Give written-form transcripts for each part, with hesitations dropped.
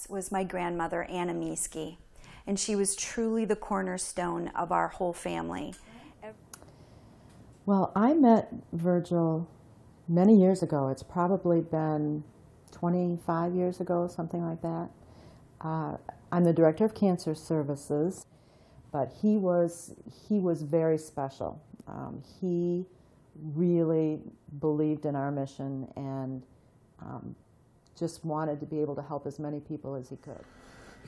was my grandmother, Anna Mieske, and she was truly the cornerstone of our whole family. Well, I met Virgil many years ago. It's probably been 25 years ago, something like that. I'm the director of cancer services, but he was very special. He really believed in our mission and just wanted to be able to help as many people as he could.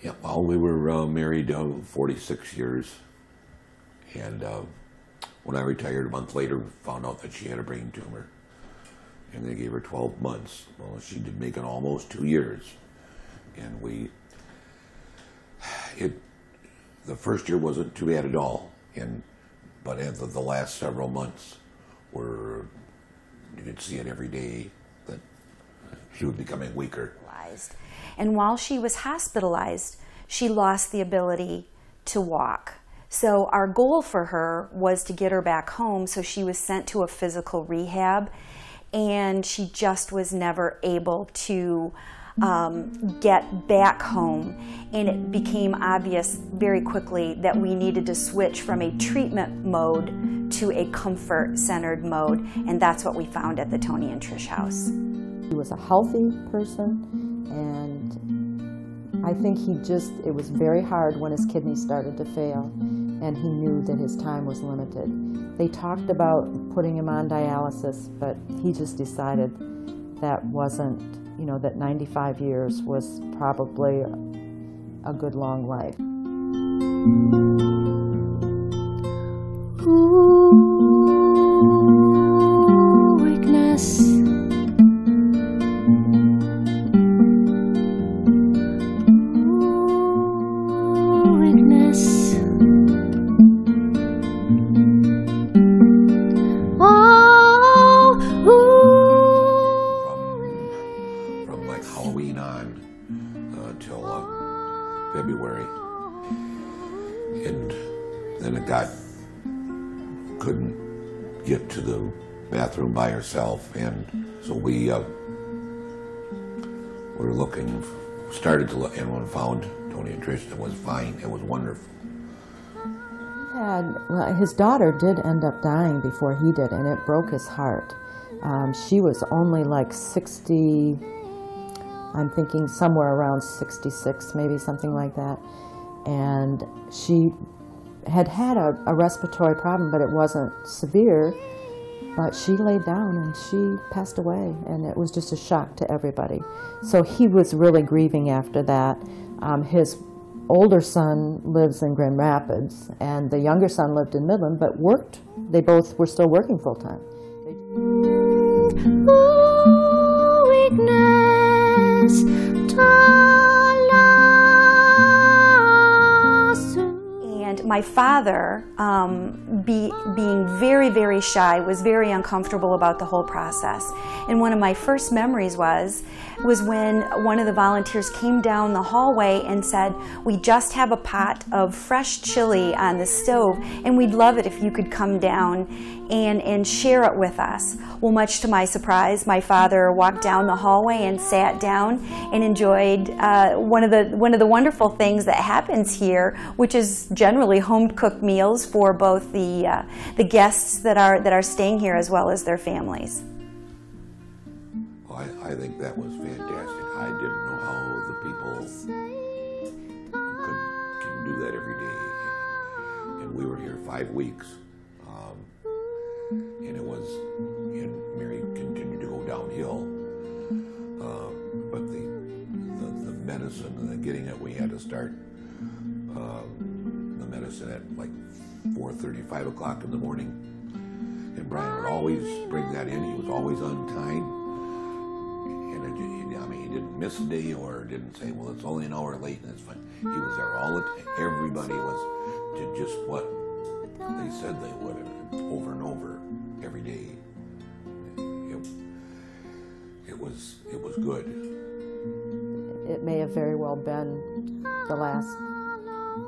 Yeah, well, we were married 46 years, and when I retired a month later, we found out that she had a brain tumor, and they gave her 12 months. Well, she did make it almost 2 years, and the first year wasn't too bad at all, but the last several months you could see it every day that she was becoming weaker. And while she was hospitalized, she lost the ability to walk. So our goal for her was to get her back home, so she was sent to a physical rehab, and she just was never able to get back home. And it became obvious very quickly that we needed to switch from a treatment mode to a comfort-centered mode, and that's what we found at the Toni and Trish House. He was a healthy person, and I think it was very hard when his kidneys started to fail, and he knew that his time was limited. They talked about putting him on dialysis, but he just decided that wasn't, that 95 years was probably a good long life. Ooh, weakness. Halloween on till February, and then it couldn't get to the bathroom by herself, and so we were looking, started to look, and found Toni and Trish. It was fine. It was wonderful. Well, his daughter did end up dying before he did, and it broke his heart. She was only like 60. I'm thinking somewhere around 66, maybe something like that. And she had a respiratory problem, but it wasn't severe. But she laid down and she passed away, and it was just a shock to everybody. So he was really grieving after that. His older son lives in Grand Rapids, and the younger son lived in Midland, but worked. They both were still working full-time. Ooh, weakness, and my father, being very, very shy, was very uncomfortable about the whole process. And one of my first memories was when one of the volunteers came down the hallway and said, "We just have a pot of fresh chili on the stove, and we'd love it if you could come down and share it with us." Well, much to my surprise, my father walked down the hallway and sat down and enjoyed one of the wonderful things that happens here, which is generally home-cooked meals for both the guests that are staying here as well as their families. Well, I think that was fantastic. I didn't know how the people can do that every day. And we were here 5 weeks. And Mary continued to go downhill. But the medicine and the getting it, we had to start the medicine at like 4:30, 5 o'clock in the morning. And Brian would always bring that in. He was always on time. He didn't miss a day or didn't say, well, it's only an hour late and it's fine. He was there all the time. Everybody did just what they said they would, over and over every day. It was good. It may have very well been the last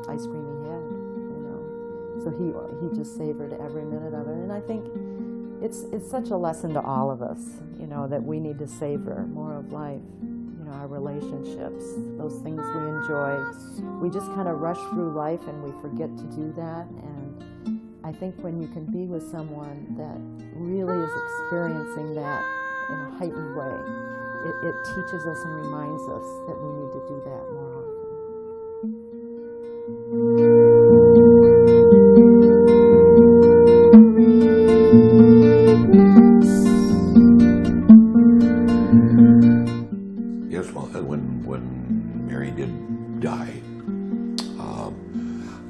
ice cream he had, So he just savored every minute of it, and I think it's such a lesson to all of us, that we need to savor more of life. our relationships, those things we enjoy. We just kind of rush through life and we forget to do that. And I think when you can be with someone that really is experiencing that in a heightened way, it teaches us and reminds us that we need to do that more often. Yes, well, when Mary did die,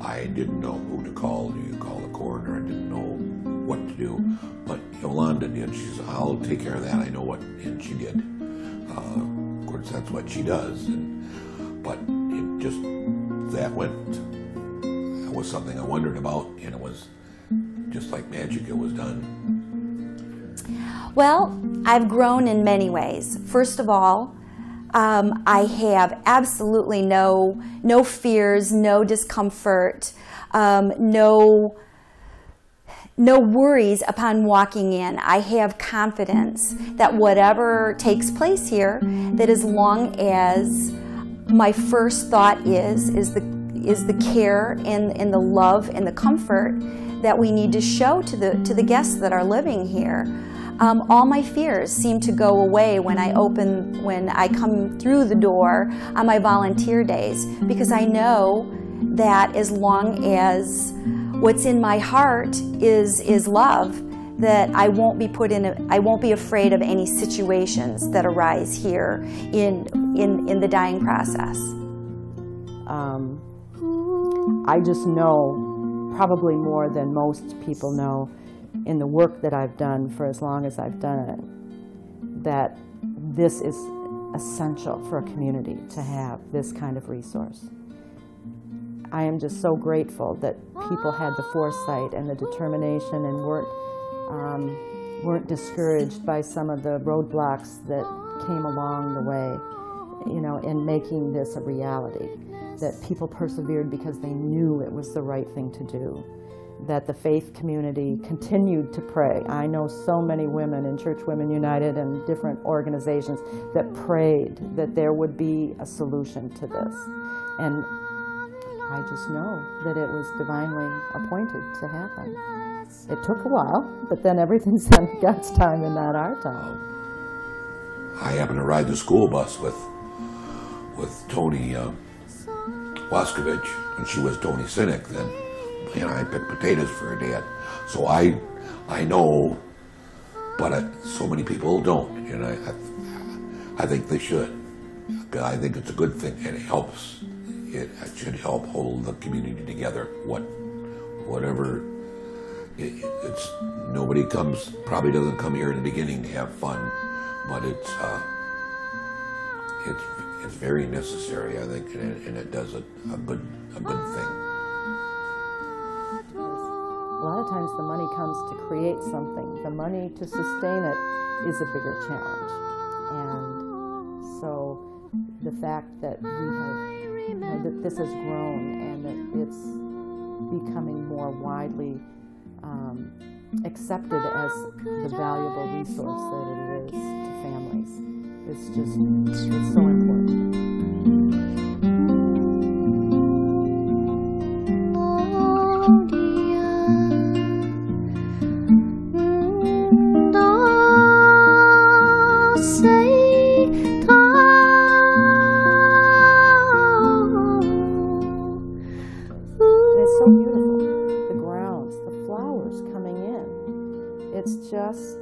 I didn't know who to call. Do you call the coroner? I didn't know what to do. But Yolanda did. She said, I'll take care of that. I know what, and she did. Of course, that's what she does. But it just, that was something I wondered about, and it was just like magic, it was done. Well, I've grown in many ways. First of all, I have absolutely no fears, no discomfort, no worries upon walking in. I have confidence that whatever takes place here, that as long as my first thought is the care and the love and the comfort that we need to show to the guests that are living here. All my fears seem to go away when I come through the door on my volunteer days, because I know that as long as what's in my heart is love, that I won't be afraid of any situations that arise here in the dying process. I just know, probably more than most people know, in the work that I've done for as long as I've done it, that this is essential for a community to have this kind of resource. I am just so grateful that people had the foresight and the determination and weren't discouraged by some of the roadblocks that came along the way, you know, in making this a reality. That people persevered because they knew it was the right thing to do. That the faith community continued to pray. I know so many women in Church Women United and different organizations that prayed that there would be a solution to this. And I just know that it was divinely appointed to happen. It took a while, but then everything's on God's time and not our time. I happened to ride the school bus with Toni Waskovich, and she was Toni Sinek then. And I picked potatoes for her dad. So I know, but so many people don't, and I think they should. I think it's a good thing, and it helps. It should help hold the community together. Whatever. It's nobody probably doesn't come here in the beginning to have fun, but it's very necessary, I think, and it does a good thing. A lot of times the money comes to create something. The money to sustain it is a bigger challenge. And so the fact that we have, that this has grown and that it's becoming more widely accepted as the valuable resource that it is to families, it's so important. It's just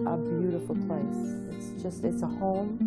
a beautiful place. It's a home.